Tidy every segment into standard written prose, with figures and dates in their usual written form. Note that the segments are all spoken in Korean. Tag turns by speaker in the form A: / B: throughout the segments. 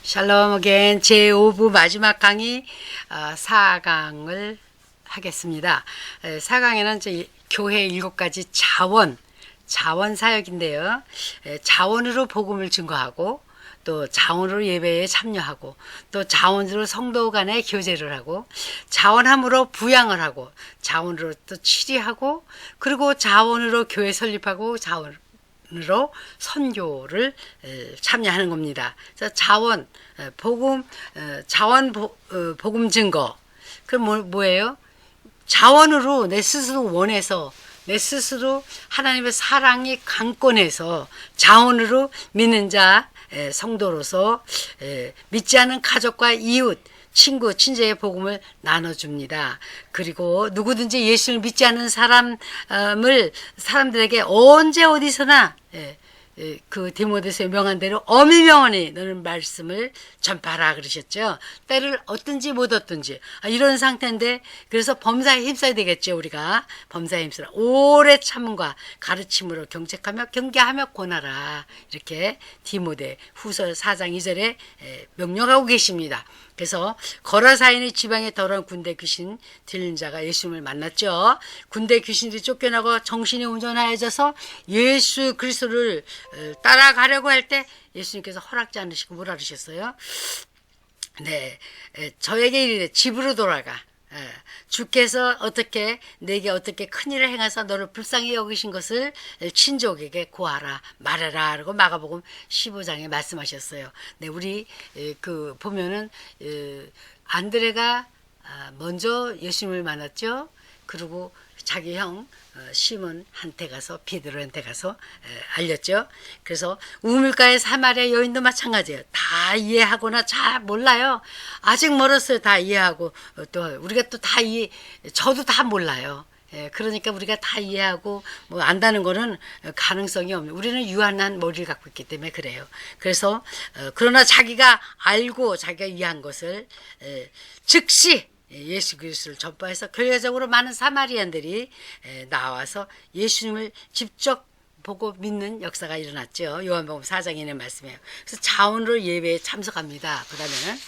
A: 샬롬 어겐 제5부 마지막 강의 4강을 하겠습니다. 4강에는 교회 7가지 자원 사역인데요. 자원으로 복음을 증거하고 또 자원으로 예배에 참여하고 또 자원으로 성도 간의 교제를 하고 자원함으로 부양을 하고 자원으로 또 치리하고 그리고 자원으로 교회 설립하고 자원으로 선교를 참여하는 겁니다. 그래서 자원, 복음, 자원 복음 증거. 그럼 뭐예요? 자원으로 내 스스로 원해서 내 스스로 하나님의 사랑이 강권해서 자원으로 믿는 자 성도로서 믿지 않은 가족과 이웃 친구, 친제의 복음을 나눠줍니다. 그리고 누구든지 예수를 믿지 않는 사람들에게 언제 어디서나 그 디모데서의 명한 대로 어미명언이 너는 말씀을 전파하라 그러셨죠. 때를 얻든지 못 얻든지 이런 상태인데 그래서 범사에 힘써야 되겠죠. 우리가 범사에 힘쓰라. 오래 참음과 가르침으로 경책하며 경계하며 권하라. 이렇게 디모데 후서 4장 2절에 명령하고 계십니다. 그래서 거라사인의 지방에 더러운 군대 귀신 들린 자가 예수님을 만났죠. 군대 귀신들이 쫓겨나고 정신이 온전해져서 예수 그리스도를 따라가려고 할 때 예수님께서 허락지 않으시고 뭐라 그러셨어요? 네, 저에게 이르되 집으로 돌아가. 주께서 내게 어떻게 큰일을 행하사 너를 불쌍히 여기신 것을 친족에게 고하라 말해라 라고 마가복음 15장에 말씀하셨어요. 네, 우리 보면은 안드레가 먼저 예수님을 만났죠. 그리고 자기 형 시몬한테 가서 베드로한테 가서 알렸죠. 그래서 우물가의 사마리아 여인도 마찬가지예요. 다 이해하거나 잘 몰라요. 아직 멀었어요. 다 이해하고 또 우리가 또 다 저도 다 몰라요. 그러니까 우리가 다 이해하고 뭐 안다는 거는 가능성이 없는. 우리는 유한한 머리를 갖고 있기 때문에 그래요. 그래서 그러나 자기가 알고 자기가 이해한 것을 즉시 예수 그리스도를 전파해서 결과적으로 많은 사마리안들이 나와서 예수님을 직접 보고 믿는 역사가 일어났죠. 요한복음 4장에 있는 말씀이에요. 그래서 자원으로 예배에 참석합니다. 그 다음에는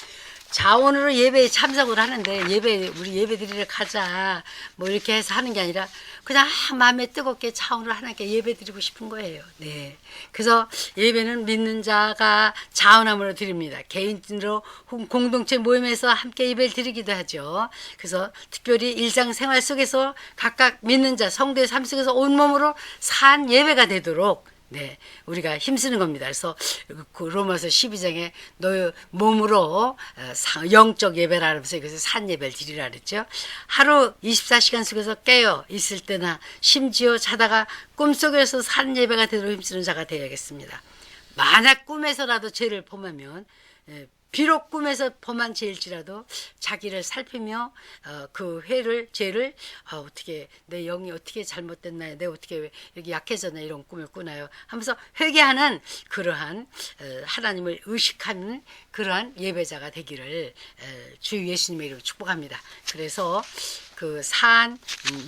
A: 자원으로 예배에 참석을 하는데 우리 예배 드리러 가자 뭐 이렇게 해서 하는 게 아니라 그냥 마음에 뜨겁게 자원으로 하나님께 예배 드리고 싶은 거예요. 네. 그래서 예배는 믿는 자가 자원함으로 드립니다. 개인으로 공동체 모임에서 함께 예배를 드리기도 하죠. 그래서 특별히 일상생활 속에서 각각 믿는 자 성도의 삶 속에서 온몸으로 산 예배가 되도록 네, 우리가 힘쓰는 겁니다. 그래서 로마서 12장에 너의 몸으로 영적 예배라 하면서 그래서 산 예배를 드리라 그랬죠. 하루 24시간 속에서 깨어 있을 때나 심지어 자다가 꿈속에서 산 예배가 되도록 힘쓰는 자가 되어야겠습니다. 만약 꿈에서라도 죄를 범하면 비록 꿈에서 범한 죄일지라도 자기를 살피며 그 죄를 어떻게 내 영이 어떻게 잘못됐나요? 내가 어떻게 여기 약해졌나 이런 꿈을 꾸나요? 하면서 회개하는 그러한 하나님을 의식하는 그러한 예배자가 되기를 주 예수님의 이름으로 축복합니다. 그래서 그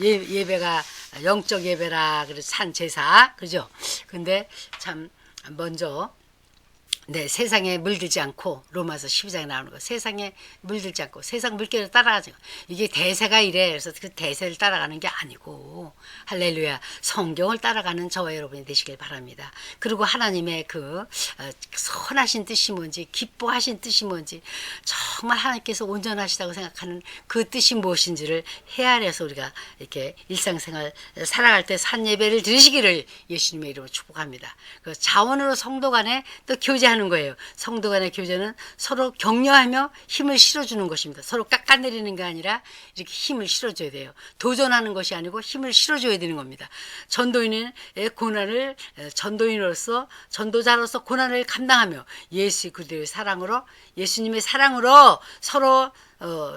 A: 예배가 영적 예배라 그래서 산 제사 그죠? 근데 참 먼저 네, 세상에 물들지 않고 로마서 12장에 나오는 거 세상에 물들지 않고 세상 물결을 따라가지 이게 대세가 이래 그래서 그 대세를 따라가는 게 아니고 할렐루야 성경을 따라가는 저와 여러분이 되시길 바랍니다. 그리고 하나님의 그 선하신 뜻이 뭔지 기뻐하신 뜻이 뭔지 정말 하나님께서 온전하시다고 생각하는 그 뜻이 무엇인지를 헤아려서 우리가 이렇게 일상생활 살아갈 때 산 예배를 드리시기를 예수님의 이름으로 축복합니다. 그 자원으로 성도 간에 또 교제하는 거예요. 성도 간의 교제는 서로 격려하며 힘을 실어주는 것입니다. 서로 깎아내리는 게 아니라 이렇게 힘을 실어줘야 돼요. 도전하는 것이 아니고 힘을 실어줘야 되는 겁니다. 전도인은 전도자로서 고난을 감당하며 예수 그리스도의 사랑으로 예수님의 사랑으로 서로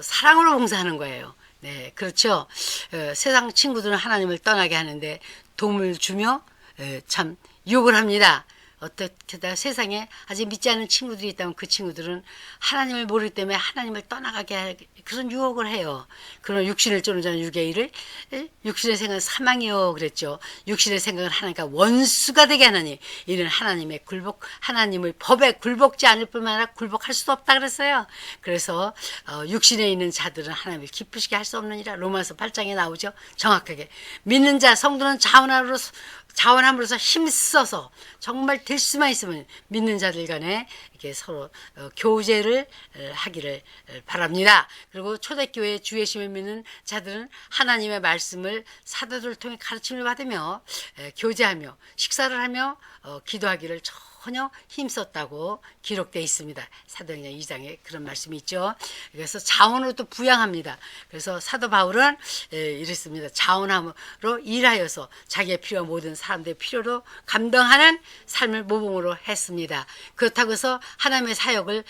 A: 사랑으로 봉사하는 거예요. 네, 그렇죠. 세상 친구들은 하나님을 떠나게 하는데 도움을 주며 참 유혹을 합니다. 어떻게다 세상에 아직 믿지 않는 친구들이 있다면 그 친구들은 하나님을 모르기 때문에 하나님을 떠나가게 할 그런 유혹을 해요. 그런 육신을 쫓는 자는 육의 일을 육신의 생각은 사망이요 그랬죠. 육신의 생각은 하나님과 원수가 되게 하나니 이는 하나님의 법에 굴복지 않을 뿐만 아니라 굴복할 수도 없다 그랬어요. 그래서 육신에 있는 자들은 하나님을 기쁘시게 할 수 없느니라. 로마서 8장에 나오죠. 정확하게 믿는 자 성도는 자원함으로써 힘써서 정말 될 수만 있으면 믿는 자들 간에 이렇게 서로 교제를 하기를 바랍니다. 그리고 초대교회 주 예수님을 믿는 자들은 하나님의 말씀을 사도들을 통해 가르침을 받으며 교제하며 식사를 하며 기도하기를 전혀 힘썼다고 기록되어 있습니다. 사도행전 2장에 그런 말씀이 있죠. 그래서 자원으로 또 부양합니다. 그래서 사도 바울은 이랬습니다. 자원함으로 일하여서 자기의 필요와 모든 사람들의 필요로 감당하는 삶을 모범으로 했습니다. 그렇다고 해서 하나님의 사역을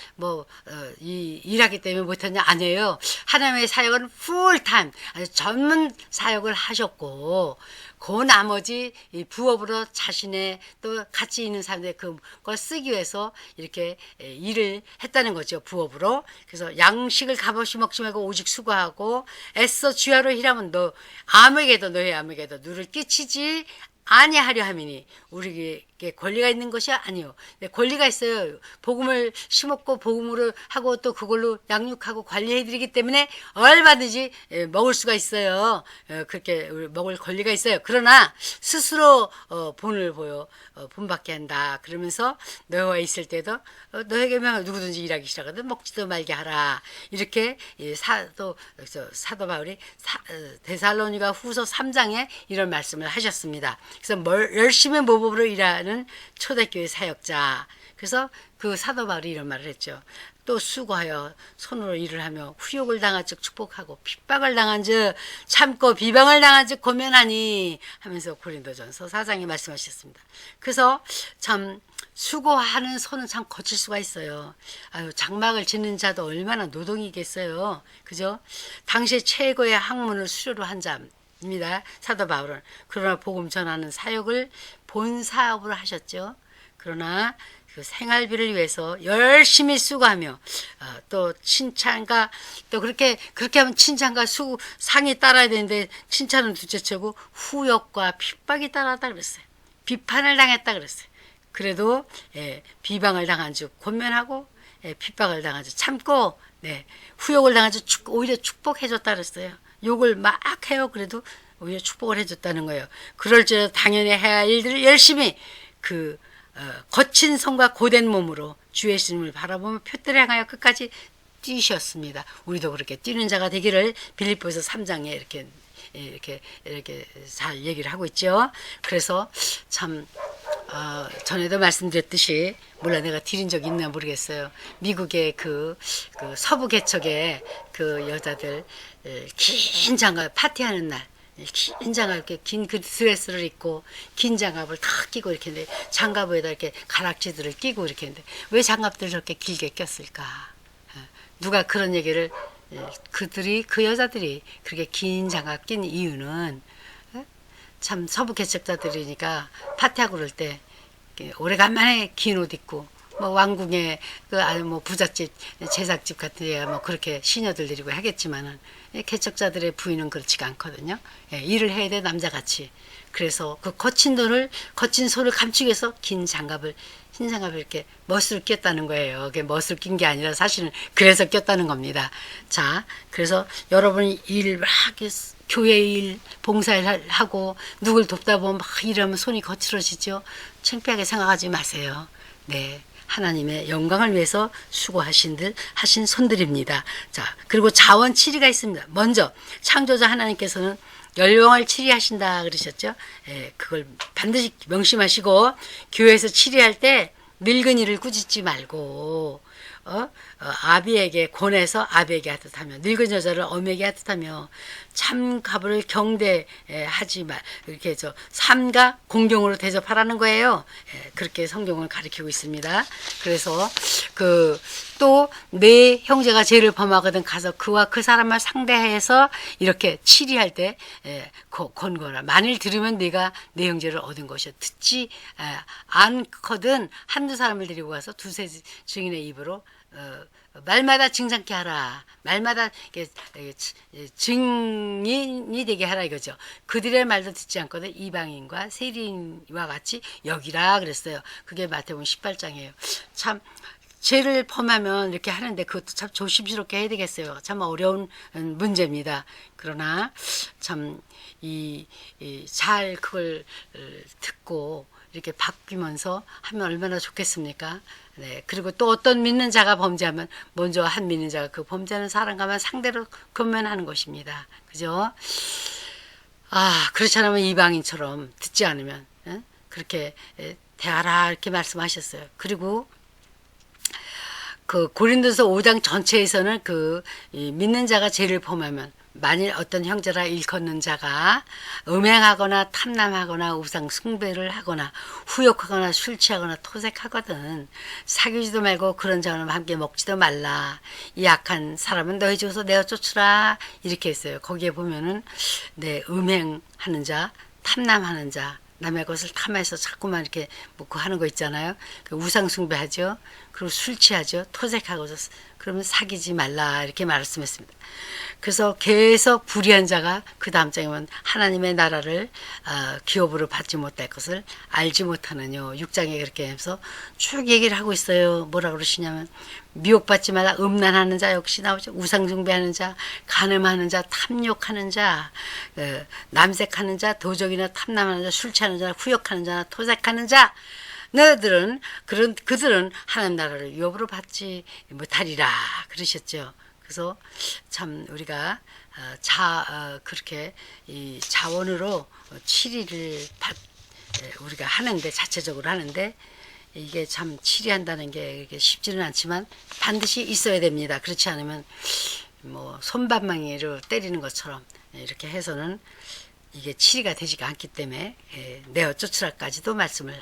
A: 일하기 때문에 못했냐? 아니에요. 하나님의 사역은 풀타임, 아주 전문 사역을 하셨고 그 나머지 부업으로 자신의 또 가치 있는 사람들의 그걸 쓰기 위해서 이렇게 일을 했다는 거죠. 부업으로. 그래서 양식을 값없이 먹지 말고 오직 수고하고 애써 주야로 일하면 너의 암에게도 누를 끼치지 아니하려 함이니 우리에게 권리가 있는 것이 아니요. 권리가 있어요. 복음을 심었고 복음으로 하고 또 그걸로 양육하고 관리해드리기 때문에 얼마든지 먹을 수가 있어요. 그렇게 먹을 권리가 있어요. 그러나 스스로 본받게 한다. 그러면서 너와 있을 때도 너에게 누구든지 일하기 시작하든 먹지도 말게 하라. 이렇게 사도 바울이 데살로니가 후서 3장에 이런 말씀을 하셨습니다. 그래서 열심히 모범으로 일하는 초대교회 사역자. 그래서 그 사도 바울이 이런 말을 했죠. 또 수고하여 손으로 일을 하며 후욕을 당한 즉 축복하고 핍박을 당한 즉 참고 비방을 당한 즉 고면하니 하면서 고린도전서 4장에 말씀하셨습니다. 그래서 참 수고하는 손은 참 거칠 수가 있어요. 장막을 짓는 자도 얼마나 노동이겠어요. 그죠? 당시 최고의 학문을 수료로 한 자. 입니다. 사도 바울은. 그러나 복음 전하는 사역을 본 사업으로 하셨죠. 그러나 그 생활비를 위해서 열심히 수고하며 또 칭찬과 또 그렇게 하면 칭찬과 상이 따라야 되는데 칭찬은 둘째치고 후욕과 핍박이 따라다 그랬어요. 비판을 당했다 그랬어요. 그래도 비방을 당한 즉 권면하고 핍박을 당한 즉 참고 후욕을 당한 즉 오히려 축복해줬다 그랬어요. 욕을 막 해요. 그래도 오히려 축복을 해줬다는 거예요. 그럴지라도 당연히 해야 할 일들을 열심히 거친 손과 고된 몸으로 주 예수님을 바라보며 표대를 향하여 끝까지 뛰셨습니다. 우리도 그렇게 뛰는 자가 되기를 빌립보서 3장에 이렇게 잘 얘기를 하고 있죠. 그래서 참 전에도 말씀드렸듯이 몰라 내가 드린 적 있나 모르겠어요. 미국의 그 서부 개척의 그 여자들 긴 장갑 파티하는 날 긴 장갑 이렇게 긴 그 드레스를 입고 긴 장갑을 탁 끼고 이렇게 했는데 장갑에다 이렇게 가락지들을 끼고 이렇게 했는데 왜 장갑들을 저렇게 길게 꼈을까? 누가 그런 얘기를 그 여자들이 그렇게 긴 장갑 낀 이유는 참 서부 개척자들이니까 파티하고 그럴 때 오래간만에 긴 옷 입고 왕궁의 부잣집 제작집 같은 데야 그렇게 시녀들 데리고 하겠지만은 개척자들의 부인은 그렇지가 않거든요. 일을 해야 돼 남자같이. 그래서 그 거친 손을 감추기 위해서 흰 장갑을 이렇게 멋으로 꼈다는 거예요. 그게 멋으로 낀 게 아니라 사실은 그래서 꼈다는 겁니다. 자, 그래서 여러분이 교회 일, 봉사일 하고 누굴 돕다 보면 막 이러면 손이 거칠어지죠. 창피하게 생각하지 마세요. 하나님의 영광을 위해서 수고하신 손들입니다. 자, 그리고 자원 7위가 있습니다. 먼저 창조자 하나님께서는 열영을 치리하신다 그러셨죠. 그걸 반드시 명심하시고 교회에서 치리할 때 늙은이를 꾸짖지 말고 아비에게 권해서 아비에게 하듯하며 늙은 여자를 어미에게 하듯하며 참가부를 경대하지 말 이렇게 삼가 공경으로 대접하라는 거예요. 그렇게 성경을 가르치고 있습니다. 그래서 또 내 형제가 죄를 범하거든 가서 그와 그 사람을 상대해서 이렇게 치리할 때 권고라. 만일 들으면 네가 내 형제를 얻은 것이야. 듣지 않거든 한두 사람을 데리고 가서 두세 증인의 입으로 말마다 증상케 하라. 말마다 증인이 되게 하라 이거죠. 그들의 말도 듣지 않거든 이방인과 세리인과 같이 여기라 그랬어요. 그게 마태복음 18장이에요. 참 죄를 범하면 이렇게 하는데 그것도 참 조심스럽게 해야 되겠어요. 참 어려운 문제입니다. 그러나 참 잘 그걸 듣고 이렇게 바뀌면서 하면 얼마나 좋겠습니까? 네. 그리고 또 어떤 믿는 자가 범죄하면 먼저 한 믿는 자가 그 범죄하는 사람과만 상대로 권면하는 것입니다. 그죠? 그렇지 않으면 이방인처럼 듣지 않으면 그렇게 대하라 이렇게 말씀하셨어요. 그리고 그 고린도서 5장 전체에서는 믿는 자가 죄를 범하면 만일 어떤 형제라 일컫는 자가 음행하거나 탐남하거나 우상 숭배를 하거나 후욕하거나 술 취하거나 토색하거든 사귀지도 말고 그런 자와 함께 먹지도 말라. 이 악한 사람은 너희 집에서 내어 쫓으라 이렇게 했어요. 거기에 보면은 음행하는 자, 탐남하는 자, 남의 것을 탐해서 자꾸만 이렇게 먹고 하는 거 있잖아요. 우상 숭배하죠. 그리고 술 취하죠. 토색하고 그러면 사귀지 말라 이렇게 말씀했습니다. 그래서 계속 불의한 자가 그 다음 장에 보면 하나님의 나라를 기업으로 받지 못할 것을 알지 못하느뇨. 6장에 그렇게 해서 쭉 얘기를 하고 있어요. 뭐라 그러시냐면 미혹받지 말라. 음란하는 자 역시 나오죠. 우상숭배하는 자, 간음하는 자, 탐욕하는 자, 남색하는 자, 도적이나 탐남하는 자, 술 취하는 자, 후욕하는 자, 토색하는 자. 너희들은 그들은 하나님 나라를 유업으로 받지 못하리라 그러셨죠. 그래서 참 우리가 그렇게 이 자원으로 치리를 우리가 하는데 자체적으로 하는데 이게 참 치리한다는 게 쉽지는 않지만 반드시 있어야 됩니다. 그렇지 않으면 뭐 손방망이로 때리는 것처럼 이렇게 해서는 이게 치리가 되지가 않기 때문에 내어 쫓으라까지도 말씀을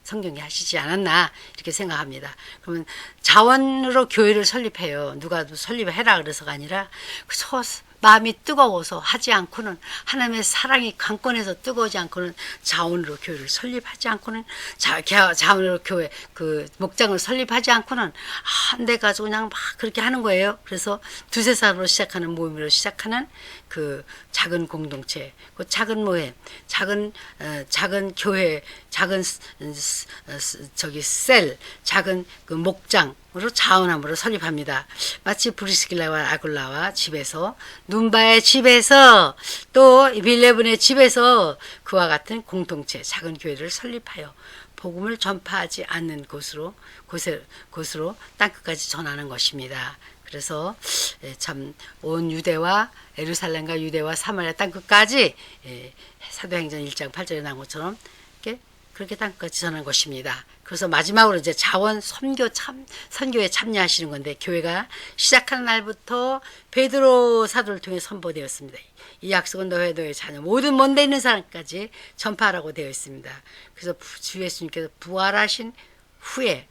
A: 성경이 하시지 않았나 이렇게 생각합니다. 그러면 자원으로 교회를 설립해요. 누가 설립해라 그래서가 아니라 마음이 뜨거워서 하지 않고는 하나님의 사랑이 강권해서 뜨거우지 않고는 자원으로 교회를 설립하지 않고는 자원으로 교회 목장을 설립하지 않고는 내 가지고 그냥 막 그렇게 하는 거예요. 그래서 두세 사람으로 시작하는 모임으로 시작하는 그 작은 공동체, 그 작은 모임, 작은 교회, 작은 셀, 작은 그 목장으로 자원함으로 설립합니다. 마치 브리스길라와 아굴라와 집에서 눈바의 집에서 또 빌레분의 집에서 그와 같은 공동체, 작은 교회를 설립하여 복음을 전파하지 않는 곳으로 땅끝까지 전하는 것입니다. 그래서 참 온 유대와 예루살렘과 유대와 사마리아 땅끝까지 사도행전 1장 8절에 나온 것처럼 그렇게 땅끝까지 전하는 것입니다. 그래서 마지막으로 이제 자원 선교에 참여하시는 건데 교회가 시작하는 날부터 베드로 사도를 통해 선포되었습니다. 이 약속은 너의 자녀 모든 먼데 있는 사람까지 전파하라고 되어 있습니다. 그래서 주 예수님께서 부활하신 후에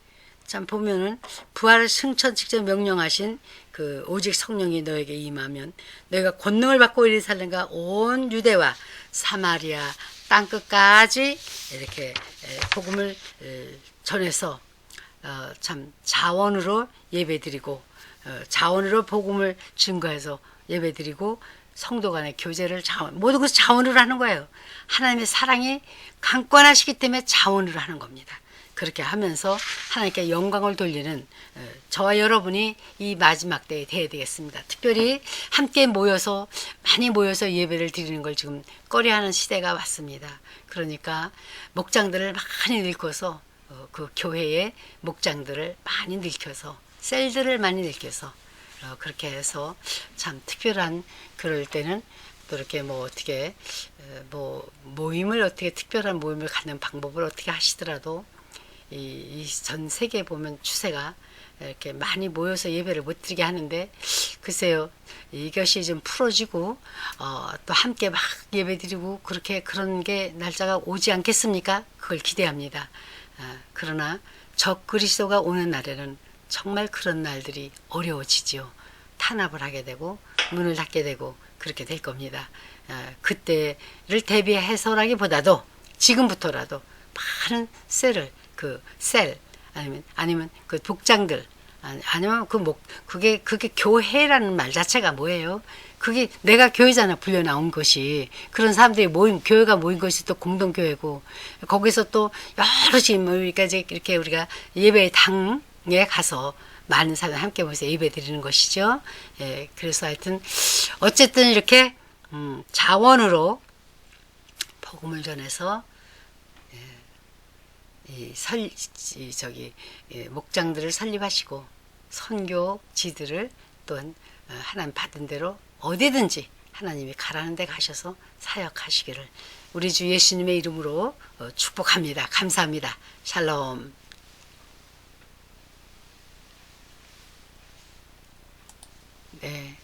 A: 참 보면은 부활을 승천 직접 명령하신 그 오직 성령이 너에게 임하면 너희가 권능을 받고 예루살렘과 온 유대와 사마리아 땅끝까지 이렇게 복음을 전해서 참 자원으로 예배드리고 자원으로 복음을 증거해서 예배드리고 성도 간의 교제를 모두 그 자원으로 하는 거예요. 하나님의 사랑이 강권하시기 때문에 자원으로 하는 겁니다. 그렇게 하면서 하나님께 영광을 돌리는 저와 여러분이 이 마지막 때에 되어야 되겠습니다. 특별히 함께 많이 모여서 예배를 드리는 걸 지금 꺼려하는 시대가 왔습니다. 그러니까 목장들을 많이 늙어서 그 교회의 목장들을 많이 늙혀서 셀들을 많이 늙혀서 그렇게 해서 참 특별한 그럴 때는 또 이렇게 어떻게 특별한 모임을 갖는 방법을 어떻게 하시더라도 이 전 세계에 보면 추세가 이렇게 많이 모여서 예배를 못 드리게 하는데 글쎄요 이것이 좀 풀어지고 또 함께 막 예배 드리고 그런 게 날짜가 오지 않겠습니까? 그걸 기대합니다. 그러나 적그리스도가 오는 날에는 정말 그런 날들이 어려워지지요. 탄압을 하게 되고 문을 닫게 되고 그렇게 될 겁니다. 그때를 대비해서라기보다도 지금부터라도 많은 셀을 셀 아니면 그 복장들 아니면 그게 교회라는 말 자체가 뭐예요? 그게 내가 교회잖아. 불려 나온 것이. 그런 사람들이 교회가 모인 것이 또 공동교회고, 거기서 또 여럿이 모이니까 이렇게 우리가 예배 당에 가서 많은 사람이 함께 모여서 예배 드리는 것이죠. 예, 그래서 하여튼 어쨌든 이렇게 자원으로 복음을 전해서 목장들을 설립하시고 선교지들을 또한 하나님 받은 대로 어디든지 하나님이 가라는 데 가셔서 사역하시기를 우리 주 예수님의 이름으로 축복합니다. 감사합니다. 샬롬. 네.